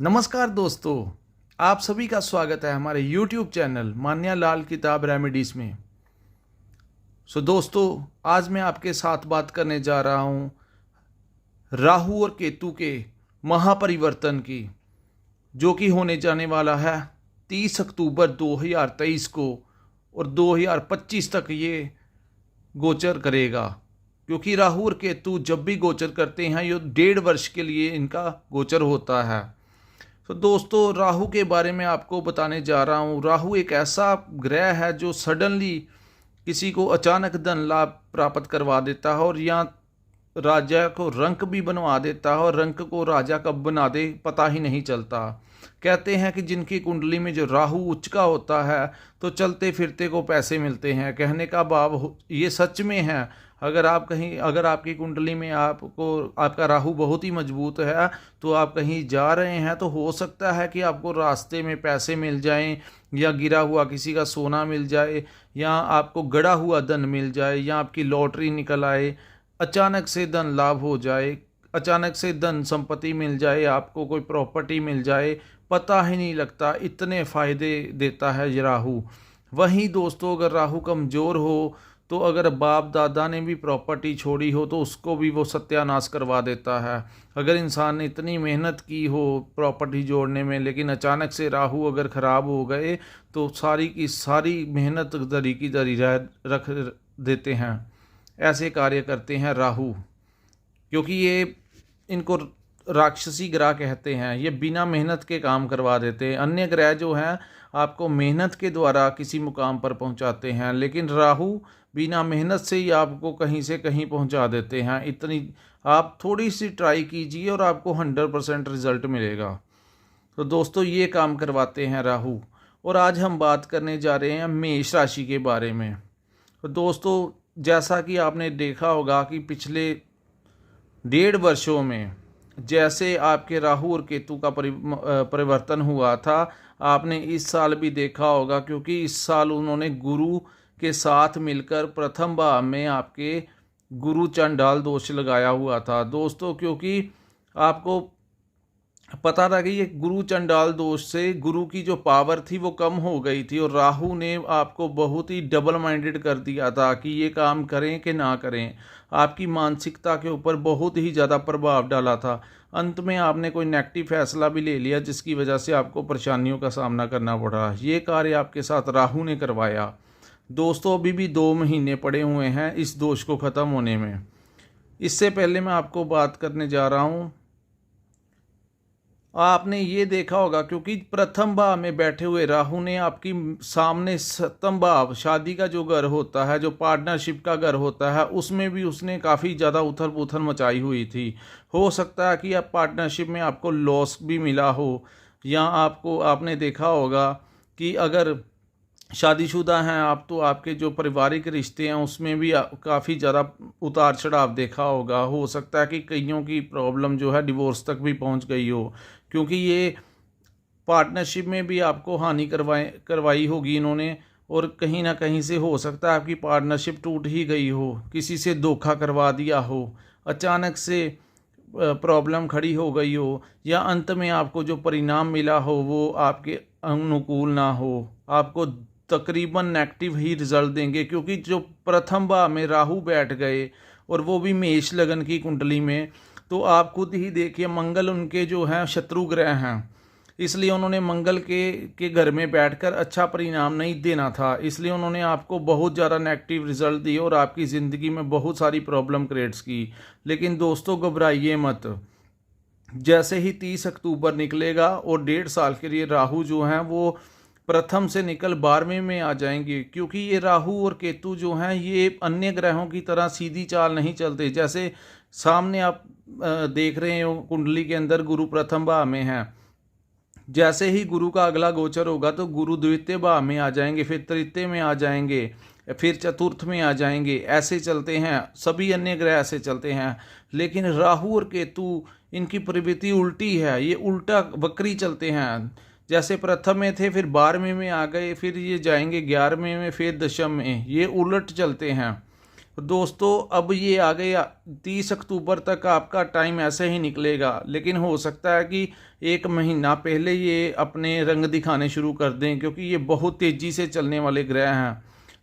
नमस्कार दोस्तों, आप सभी का स्वागत है हमारे YouTube चैनल मान्या लाल किताब रेमेडीज़ में। दोस्तों, आज मैं आपके साथ बात करने जा रहा हूँ राहु और केतु के महापरिवर्तन की, जो कि होने जाने वाला है 30 अक्टूबर 2023 को और 2025 तक ये गोचर करेगा। क्योंकि राहु और केतु जब भी गोचर करते हैं ये 1.5 वर्ष के लिए इनका गोचर होता है। तो दोस्तों, राहु के बारे में आपको बताने जा रहा हूँ। राहु एक ऐसा ग्रह है जो सडनली किसी को अचानक धन लाभ प्राप्त करवा देता है और या राजा को रंक भी बनवा देता है, और रंक को राजा कब बना दे पता ही नहीं चलता। कहते हैं कि जिनकी कुंडली में जो राहु उच्च का होता है तो चलते फिरते को पैसे मिलते हैं। कहने का भाव ये सच में है। अगर आपकी कुंडली में आपका राहु बहुत ही मजबूत है तो आप कहीं जा रहे हैं तो हो सकता है कि आपको रास्ते में पैसे मिल जाएं, या गिरा हुआ किसी का सोना मिल जाए, या आपको गड़ा हुआ धन मिल जाए, या आपकी लॉटरी निकल आए, अचानक से धन लाभ हो जाए, अचानक से धन संपत्ति मिल जाए, आपको कोई प्रॉपर्टी मिल जाए, पता ही नहीं लगता। इतने फ़ायदे देता है ये राहु। वहीं दोस्तों, अगर राहु कमज़ोर हो तो अगर बाप दादा ने भी प्रॉपर्टी छोड़ी हो तो उसको भी वो सत्यानाश करवा देता है। अगर इंसान ने इतनी मेहनत की हो प्रॉपर्टी जोड़ने में, लेकिन अचानक से राहु अगर ख़राब हो गए तो सारी की सारी मेहनत दरी की दरी रख देते हैं। ऐसे कार्य करते हैं राहु, क्योंकि ये इनको राक्षसी ग्रह कहते हैं। ये बिना मेहनत के काम करवा देते हैं। अन्य ग्रह जो हैं आपको मेहनत के द्वारा किसी मुकाम पर पहुंचाते हैं, लेकिन राहु बिना मेहनत से ही आपको कहीं से कहीं पहुंचा देते हैं। इतनी आप थोड़ी सी ट्राई कीजिए और आपको 100% रिजल्ट मिलेगा। तो दोस्तों, ये काम करवाते हैं राहु। और आज हम बात करने जा रहे हैं मेष राशि के बारे में। तो दोस्तों, जैसा कि आपने देखा होगा कि पिछले 1.5 वर्षों में जैसे आपके राहु और केतु का परिवर्तन हुआ था, आपने इस साल भी देखा होगा, क्योंकि इस साल उन्होंने गुरु के साथ मिलकर प्रथम भाव में आपके गुरु चंडाल दोष लगाया हुआ था दोस्तों। क्योंकि आपको पता था कि ये गुरु चंडाल दोष से गुरु की जो पावर थी वो कम हो गई थी, और राहु ने आपको बहुत ही डबल माइंडेड कर दिया था कि ये काम करें कि ना करें। आपकी मानसिकता के ऊपर बहुत ही ज़्यादा प्रभाव डाला था। अंत में आपने कोई नेगेटिव फैसला भी ले लिया जिसकी वजह से आपको परेशानियों का सामना करना पड़ा। ये कार्य आपके साथ राहु ने करवाया दोस्तों। अभी भी 2 महीने पड़े हुए हैं इस दोष को ख़त्म होने में। इससे पहले मैं आपको बात करने जा रहा हूँ, आपने ये देखा होगा, क्योंकि प्रथम भाव में बैठे हुए राहु ने आपकी सामने सप्तम भाव, शादी का जो घर होता है, जो पार्टनरशिप का घर होता है, उसमें भी उसने काफ़ी ज़्यादा उथल पुथल मचाई हुई थी। हो सकता है कि आप पार्टनरशिप में आपको लॉस भी मिला हो, या आपने देखा होगा कि अगर शादीशुदा हैं आप तो आपके जो पारिवारिक रिश्ते हैं उसमें भी काफ़ी ज़्यादा उतार चढ़ाव देखा होगा। हो सकता है कि कईयों की प्रॉब्लम जो है डिवोर्स तक भी पहुंच गई हो, क्योंकि ये पार्टनरशिप में भी आपको हानि करवाई होगी इन्होंने। और कहीं ना कहीं से हो सकता है आपकी पार्टनरशिप टूट ही गई हो, किसी से धोखा करवा दिया हो, अचानक से प्रॉब्लम खड़ी हो गई हो, या अंत में आपको जो परिणाम मिला हो वो आपके अनुकूल ना हो। आपको तकरीबन नेगेटिव ही रिजल्ट देंगे, क्योंकि जो प्रथम भाव में राहु बैठ गए और वो भी मेष लगन की कुंडली में, तो आप खुद ही देखिए मंगल उनके जो हैं शत्रु ग्रह हैं, इसलिए उन्होंने मंगल के घर में बैठकर अच्छा परिणाम नहीं देना था। इसलिए उन्होंने आपको बहुत ज़्यादा नेगेटिव रिजल्ट दिए और आपकी ज़िंदगी में बहुत सारी प्रॉब्लम क्रिएट्स की। लेकिन दोस्तों, घबराइए मत। जैसे ही 30 अक्टूबर निकलेगा और 1.5 साल के लिए राहु जो हैं वो प्रथम से निकल 12वें में आ जाएंगे। क्योंकि ये राहु और केतु जो हैं ये अन्य ग्रहों की तरह सीधी चाल नहीं चलते। जैसे सामने आप देख रहे हो कुंडली के अंदर गुरु प्रथम भाव में है, जैसे ही गुरु का अगला गोचर होगा तो गुरु द्वितीय भाव में आ जाएंगे, फिर तृतीय में आ जाएंगे, फिर चतुर्थ में आ जाएंगे। ऐसे चलते हैं, सभी अन्य ग्रह ऐसे चलते हैं। लेकिन राहु और केतु इनकी प्रवृत्ति उल्टी है, ये उल्टा वक्री चलते हैं। जैसे प्रथम में थे फिर 12वें में आ गए, फिर ये जाएंगे 11वें में, फिर दशम में, ये उलट चलते हैं। दोस्तों अब ये आ गया 30 अक्टूबर तक आपका टाइम ऐसे ही निकलेगा, लेकिन हो सकता है कि एक महीना पहले ये अपने रंग दिखाने शुरू कर दें, क्योंकि ये बहुत तेज़ी से चलने वाले ग्रह हैं।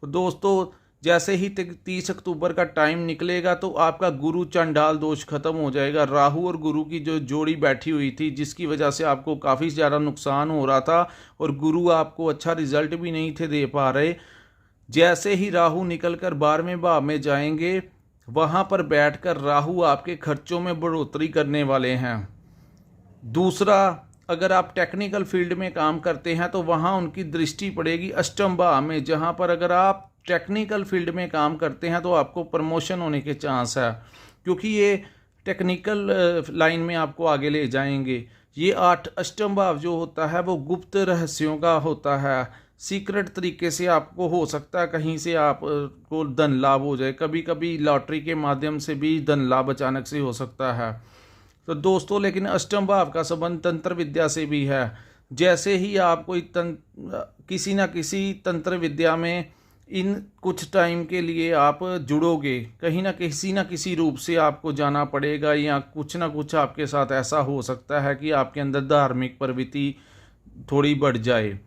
तो दोस्तों जैसे ही 30 अक्टूबर का टाइम निकलेगा तो आपका गुरु चंडाल दोष खत्म हो जाएगा। राहु और गुरु की जो जोड़ी बैठी हुई थी, जिसकी वजह से आपको काफ़ी ज़्यादा नुकसान हो रहा था और गुरु आपको अच्छा रिजल्ट भी नहीं थे दे पा रहे, जैसे ही राहु निकलकर 12वें भाव में जाएंगे, वहां पर बैठकर राहु आपके खर्चों में बढ़ोतरी करने वाले हैं। दूसरा, अगर आप टेक्निकल फील्ड में काम करते हैं तो वहां उनकी दृष्टि पड़ेगी अष्टम भाव में, जहां पर अगर आप टेक्निकल फील्ड में काम करते हैं तो आपको प्रमोशन होने के चांस है, क्योंकि ये टेक्निकल लाइन में आपको आगे ले जाएंगे। ये अष्टम भाव जो होता है वो गुप्त रहस्यों का होता है। सीक्रेट तरीके से आपको हो सकता है कहीं से आप को धन लाभ हो जाए, कभी कभी लॉटरी के माध्यम से भी धन लाभ अचानक से हो सकता है। तो दोस्तों लेकिन अष्टम भाव का संबंध तंत्र विद्या से भी है। जैसे ही आप कोई किसी ना किसी तंत्र विद्या में इन कुछ टाइम के लिए आप जुड़ोगे, कहीं ना किसी रूप से आपको जाना पड़ेगा, या कुछ ना कुछ आपके साथ ऐसा हो सकता है कि आपके अंदर धार्मिक प्रवृत्ति थोड़ी बढ़ जाए।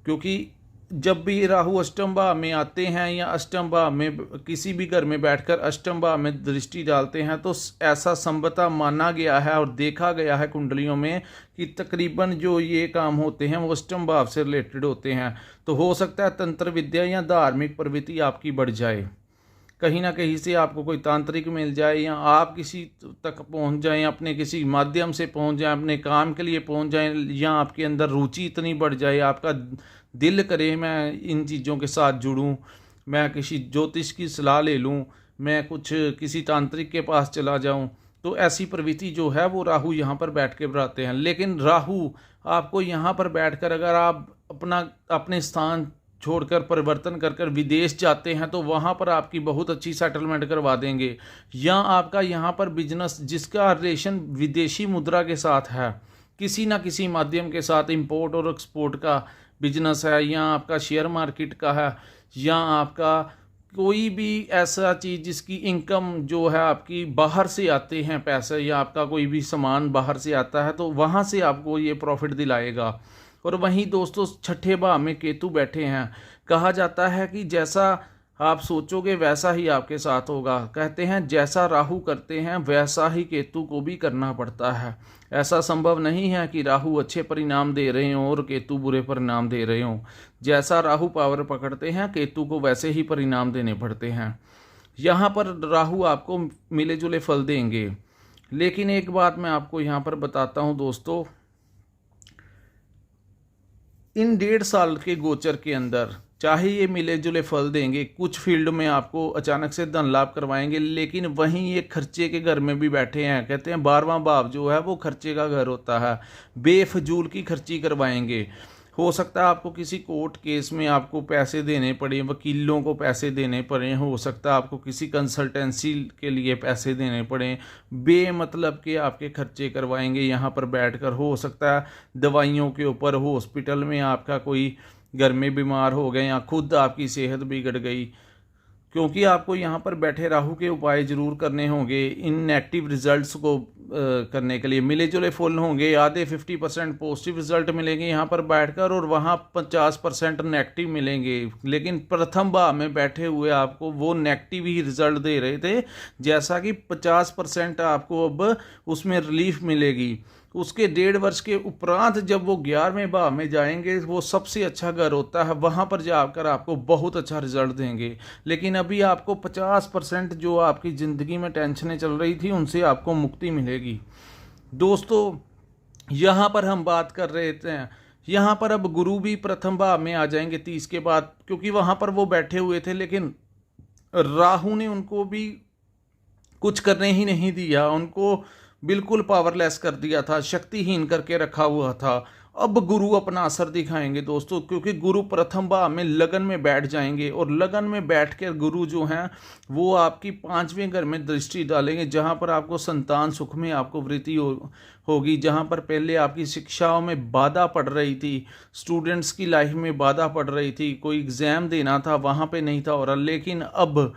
क्योंकि जब भी राहु अष्टम भाव में आते हैं या अष्टम भाव में किसी भी घर में बैठकर अष्टम भाव में दृष्टि डालते हैं, तो ऐसा संभवतः माना गया है और देखा गया है कुंडलियों में कि तकरीबन जो ये काम होते हैं वो अष्टम भाव से रिलेटेड होते हैं। तो हो सकता है तंत्र विद्या या धार्मिक प्रवृत्ति आपकी बढ़ जाए, कहीं ना कहीं से आपको कोई तांत्रिक मिल जाए, या आप किसी तक पहुंच जाएं, अपने किसी माध्यम से पहुंच जाएं, अपने काम के लिए पहुंच जाएं, या आपके अंदर रुचि इतनी बढ़ जाए, आपका दिल करे मैं इन चीज़ों के साथ जुड़ूं, मैं किसी ज्योतिष की सलाह ले लूं, मैं कुछ किसी तांत्रिक के पास चला जाऊं। तो ऐसी प्रवृत्ति जो है वो राहु यहाँ पर बैठ के बढ़ाते हैं। लेकिन राहु आपको यहाँ पर बैठकर अगर आप अपने स्थान छोड़कर परिवर्तन कर विदेश जाते हैं तो वहाँ पर आपकी बहुत अच्छी सेटलमेंट करवा देंगे, या आपका यहाँ पर बिजनेस जिसका रिलेशन विदेशी मुद्रा के साथ है, किसी ना किसी माध्यम के साथ इंपोर्ट और एक्सपोर्ट का बिजनेस है, या आपका शेयर मार्केट का है, या आपका कोई भी ऐसा चीज़ जिसकी इनकम जो है आपकी बाहर से आते हैं पैसे, या आपका कोई भी सामान बाहर से आता है, तो वहाँ से आपको ये प्रॉफिट दिलाएगा। और वहीं दोस्तों छठे भाव में केतु बैठे हैं। कहा जाता है कि जैसा आप सोचोगे वैसा ही आपके साथ होगा। कहते हैं जैसा राहु करते हैं वैसा ही केतु को भी करना पड़ता है। ऐसा संभव नहीं है कि राहु अच्छे परिणाम दे रहे हों और केतु बुरे परिणाम दे रहे हों। जैसा राहु पावर पकड़ते हैं केतु को वैसे ही परिणाम देने पड़ते हैं। यहाँ पर राहु आपको मिले जुले फल देंगे। लेकिन एक बात मैं आपको यहाँ पर बताता हूँ दोस्तों, इन 1.5 साल के गोचर के अंदर चाहे ये मिले जुले फल देंगे, कुछ फील्ड में आपको अचानक से धन लाभ करवाएंगे, लेकिन वहीं ये खर्चे के घर में भी बैठे हैं। कहते हैं 12वां भाव जो है वो खर्चे का घर होता है, बेफजूल की खर्ची करवाएंगे। हो सकता है आपको किसी कोर्ट केस में आपको पैसे देने पड़े, वकीलों को पैसे देने पड़े, हो सकता है आपको किसी कंसल्टेंसी के लिए पैसे देने पड़े, बेमतलब के आपके खर्चे करवाएंगे यहाँ पर बैठकर। हो सकता है दवाइयों के ऊपर, हॉस्पिटल में आपका कोई घर में बीमार हो गए, या खुद आपकी सेहत बिगड़ गई, क्योंकि आपको यहाँ पर बैठे राहु के उपाय जरूर करने होंगे इन नेगेटिव रिजल्ट्स को करने के लिए। मिले जुले फल होंगे, आधे 50% पॉजिटिव रिजल्ट मिलेंगे यहाँ पर बैठकर, और वहाँ 50% नेगेटिव मिलेंगे। लेकिन प्रथम भाव में बैठे हुए आपको वो नेगेटिव ही रिजल्ट दे रहे थे, जैसा कि 50% आपको अब उसमें रिलीफ मिलेगी। उसके 1.5 वर्ष के उपरांत जब वो 11वें भाव में जाएंगे, वो सबसे अच्छा घर होता है, वहाँ पर जाकर आपको बहुत अच्छा रिजल्ट देंगे। लेकिन अभी आपको 50% जो आपकी ज़िंदगी में टेंशनें चल रही थी उनसे आपको मुक्ति मिलेगी। दोस्तों यहाँ पर हम बात कर रहे थे, यहाँ पर अब गुरु भी प्रथम भाव में आ जाएंगे 30 के बाद, क्योंकि वहाँ पर वो बैठे हुए थे, लेकिन राहु ने उनको भी कुछ करने ही नहीं दिया, उनको बिल्कुल पावरलेस कर दिया था, शक्तिहीन करके रखा हुआ था। अब गुरु अपना असर दिखाएंगे दोस्तों, क्योंकि गुरु प्रथम भाव में लगन में बैठ जाएंगे, और लगन में बैठ कर गुरु जो हैं वो आपकी 5वें घर में दृष्टि डालेंगे, जहां पर आपको संतान सुख में आपको वृद्धि होगी। जहां पर पहले आपकी शिक्षाओं में बाधा पड़ रही थी, स्टूडेंट्स की लाइफ में बाधा पड़ रही थी, कोई एग्ज़ाम देना था वहाँ पर नहीं था हो रहा, लेकिन अब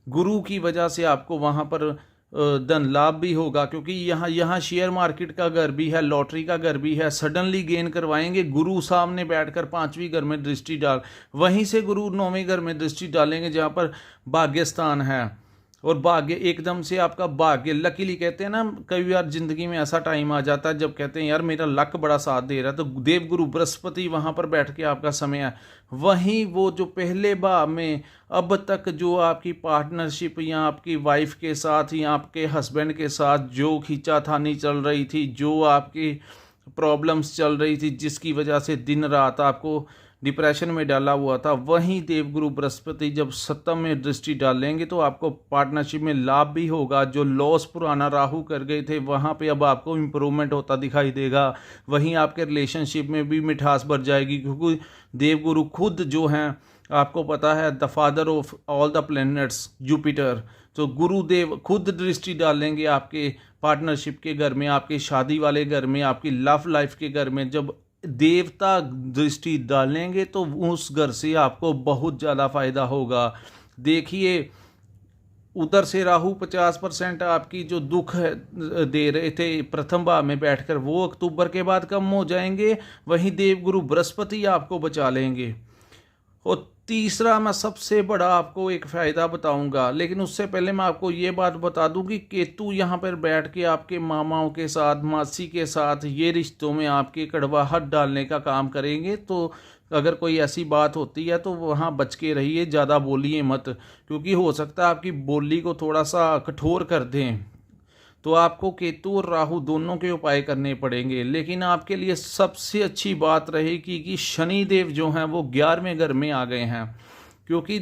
गुरु की वजह से आपको वहाँ पर धन लाभ भी होगा, क्योंकि यहाँ शेयर मार्केट का घर भी है, लॉटरी का घर भी है, सडनली गेन करवाएंगे। गुरु सामने बैठकर 5वीं घर में दृष्टि डाल, वहीं से गुरु 9वें घर में दृष्टि डालेंगे जहाँ पर भाग्य स्थान है। और भाग्य एकदम से आपका भाग्य, लकीली कहते हैं ना, कई बार जिंदगी में ऐसा टाइम आ जाता है जब कहते हैं यार मेरा लक बड़ा साथ दे रहा है, तो देवगुरु बृहस्पति वहाँ पर बैठ के आपका समय है। वहीं वो जो पहले भाव में अब तक जो आपकी पार्टनरशिप या आपकी वाइफ के साथ या आपके हस्बैंड के साथ जो खींचातानी चल रही थी, जो आपकी प्रॉब्लम्स चल रही थी, जिसकी वजह से दिन रात आपको डिप्रेशन में डाला हुआ था, वहीं देवगुरु बृहस्पति जब 7वीं में दृष्टि डालेंगे तो आपको पार्टनरशिप में लाभ भी होगा। जो लॉस पुराना राहु कर गए थे वहाँ पे अब आपको इम्प्रूवमेंट होता दिखाई देगा। वहीं आपके रिलेशनशिप में भी मिठास बढ़ जाएगी, क्योंकि देवगुरु खुद जो हैं आपको पता है the father of all the planets Jupiter, तो गुरुदेव खुद दृष्टि डालेंगे आपके पार्टनरशिप के घर में, आपके शादी वाले घर में, आपकी लव लाइफ के घर में। जब देवता दृष्टि डालेंगे तो उस घर से आपको बहुत ज़्यादा फायदा होगा। देखिए उधर से राहु 50% आपकी जो दुख है दे रहे थे प्रथम भाव में बैठकर, वो अक्टूबर के बाद कम हो जाएंगे। वहीं देवगुरु बृहस्पति आपको बचा लेंगे। और तीसरा मैं सबसे बड़ा आपको एक फ़ायदा बताऊंगा, लेकिन उससे पहले मैं आपको ये बात बता दूं कि केतु यहाँ पर बैठ के आपके मामाओं के साथ, मासी के साथ ये रिश्तों में आपके कड़वाहट डालने का काम करेंगे। तो अगर कोई ऐसी बात होती है तो वहाँ बच के रहिए, ज़्यादा बोलिए मत, क्योंकि हो सकता है आपकी बोली को थोड़ा सा कठोर कर दें। तो आपको केतु और राहु दोनों के उपाय करने पड़ेंगे। लेकिन आपके लिए सबसे अच्छी बात रहेगी कि शनि देव जो हैं वो 11वें घर में आ गए हैं, क्योंकि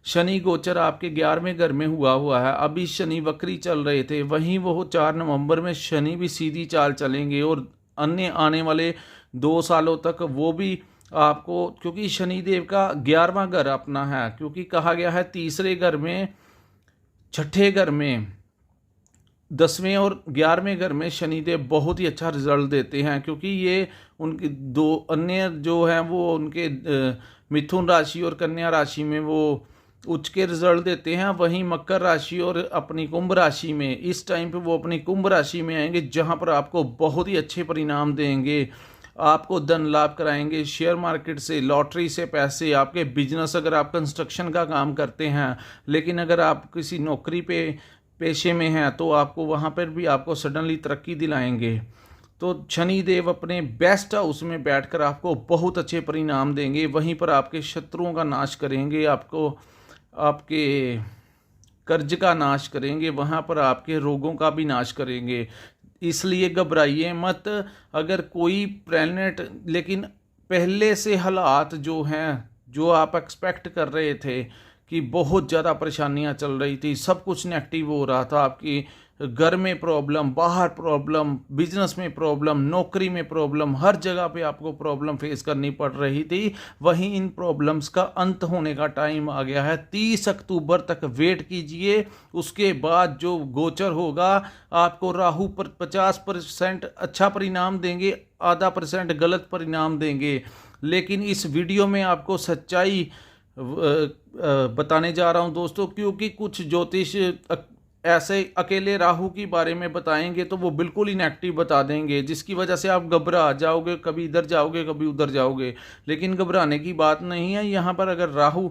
शनि गोचर आपके 11वें घर में हुआ है। अभी शनि वक्री चल रहे थे, वहीं वो 4 नवंबर में शनि भी सीधी चाल चलेंगे और अन्य आने वाले 2 सालों तक वो भी आपको, क्योंकि शनि देव का 11वां घर अपना है, क्योंकि कहा गया है तीसरे घर में, छठे घर में, 10वें और 11वें घर में शनिदेव बहुत ही अच्छा रिजल्ट देते हैं, क्योंकि ये उनके 2 अन्य जो हैं वो उनके मिथुन राशि और कन्या राशि में वो उच्च के रिजल्ट देते हैं। वहीं मकर राशि और अपनी कुंभ राशि में इस टाइम पे वो अपनी कुंभ राशि में आएंगे, जहां पर आपको बहुत ही अच्छे परिणाम देंगे, आपको धन लाभ कराएंगे, शेयर मार्केट से, लॉटरी से पैसे, आपके बिजनेस, अगर आप कंस्ट्रक्शन का काम करते हैं, लेकिन अगर आप किसी नौकरी पेशे में हैं तो आपको वहाँ पर भी आपको सडनली तरक्की दिलाएंगे। तो शनि देव अपने बेस्ट हाउस में बैठकर आपको बहुत अच्छे परिणाम देंगे। वहीं पर आपके शत्रुओं का नाश करेंगे, आपको आपके कर्ज का नाश करेंगे, वहाँ पर आपके रोगों का भी नाश करेंगे। इसलिए घबराइए मत। अगर कोई प्लैनेट, लेकिन पहले से हालात जो हैं, जो आप एक्सपेक्ट कर रहे थे कि बहुत ज़्यादा परेशानियां चल रही थी, सब कुछ नेगेटिव हो रहा था, आपकी घर में प्रॉब्लम, बाहर प्रॉब्लम, बिजनेस में प्रॉब्लम, नौकरी में प्रॉब्लम, हर जगह पे आपको प्रॉब्लम फेस करनी पड़ रही थी, वहीं इन प्रॉब्लम्स का अंत होने का टाइम आ गया है। 30 अक्टूबर तक वेट कीजिए, उसके बाद जो गोचर होगा आपको राहु पर 50% अच्छा परिणाम देंगे, आधा % गलत परिणाम देंगे। लेकिन इस वीडियो में आपको सच्चाई बताने जा रहा हूं दोस्तों, क्योंकि कुछ ज्योतिष ऐसे अकेले राहु के बारे में बताएंगे तो वो बिल्कुल ही नेगेटिव बता देंगे, जिसकी वजह से आप घबरा जाओगे, कभी इधर जाओगे कभी उधर जाओगे। लेकिन घबराने की बात नहीं है यहाँ पर। अगर राहु,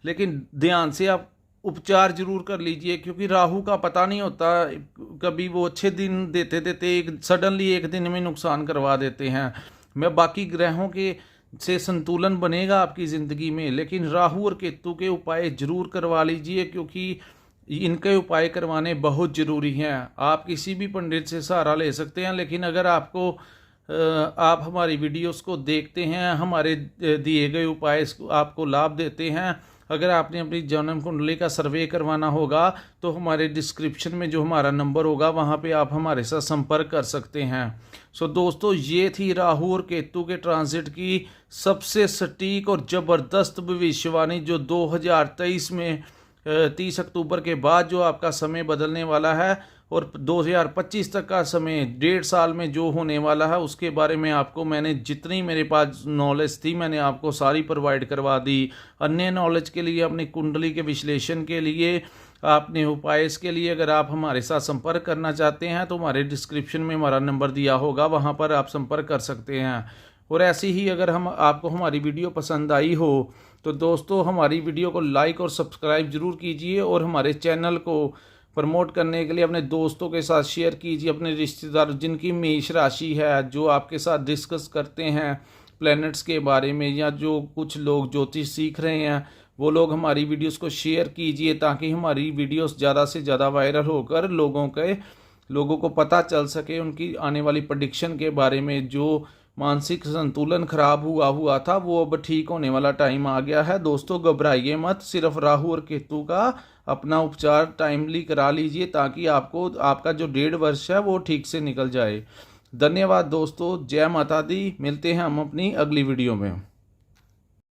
लेकिन ध्यान से आप उपचार जरूर कर लीजिए, क्योंकि राहु का पता नहीं होता, कभी वो अच्छे दिन देते देते एक सडनली एक दिन में नुकसान करवा देते हैं। मैं बाकी ग्रहों के से संतुलन बनेगा आपकी ज़िंदगी में, लेकिन राहु और केतु के उपाय जरूर करवा लीजिए, क्योंकि इनके उपाय करवाने बहुत ज़रूरी हैं। आप किसी भी पंडित से सहारा ले सकते हैं, लेकिन अगर आपको आप हमारी वीडियोस को देखते हैं, हमारे दिए गए उपाय आपको लाभ देते हैं, अगर आपने अपनी जन्म कुंडली का सर्वे करवाना होगा तो हमारे डिस्क्रिप्शन में जो हमारा नंबर होगा वहाँ पे आप हमारे साथ संपर्क कर सकते हैं। सो दोस्तों, ये थी राहु और केतु के ट्रांजिट की सबसे सटीक और ज़बरदस्त भविष्यवाणी, जो 2023 में 30 अक्टूबर के बाद जो आपका समय बदलने वाला है, और 2025 तक का समय 1.5 साल में जो होने वाला है, उसके बारे में आपको मैंने जितनी मेरे पास नॉलेज थी मैंने आपको सारी प्रोवाइड करवा दी। अन्य नॉलेज के लिए, अपनी कुंडली के विश्लेषण के लिए आपने उपाय इसके लिए अगर आप हमारे साथ संपर्क करना चाहते हैं तो हमारे डिस्क्रिप्शन में हमारा नंबर दिया होगा, वहाँ पर आप संपर्क कर सकते हैं। और ऐसी ही अगर आपको हमारी वीडियो पसंद आई हो तो दोस्तों हमारी वीडियो को लाइक और सब्सक्राइब ज़रूर कीजिए, और हमारे चैनल को प्रमोट करने के लिए अपने दोस्तों के साथ शेयर कीजिए। अपने रिश्तेदार जिनकी मेष राशि है, जो आपके साथ डिस्कस करते हैं प्लैनेट्स के बारे में, या जो कुछ लोग ज्योतिष सीख रहे हैं, वो लोग हमारी वीडियोस को शेयर कीजिए ताकि हमारी वीडियोस ज़्यादा से ज़्यादा वायरल होकर लोगों को पता चल सके उनकी आने वाली प्रेडिक्शन के बारे में। जो मानसिक संतुलन खराब हुआ था वो अब ठीक होने वाला टाइम आ गया है। दोस्तों घबराइए मत, सिर्फ राहु और केतु का अपना उपचार टाइमली करा लीजिए ताकि आपको आपका जो 1.5 वर्ष है वो ठीक से निकल जाए। धन्यवाद दोस्तों, जय माता दी। मिलते हैं हम अपनी अगली वीडियो में।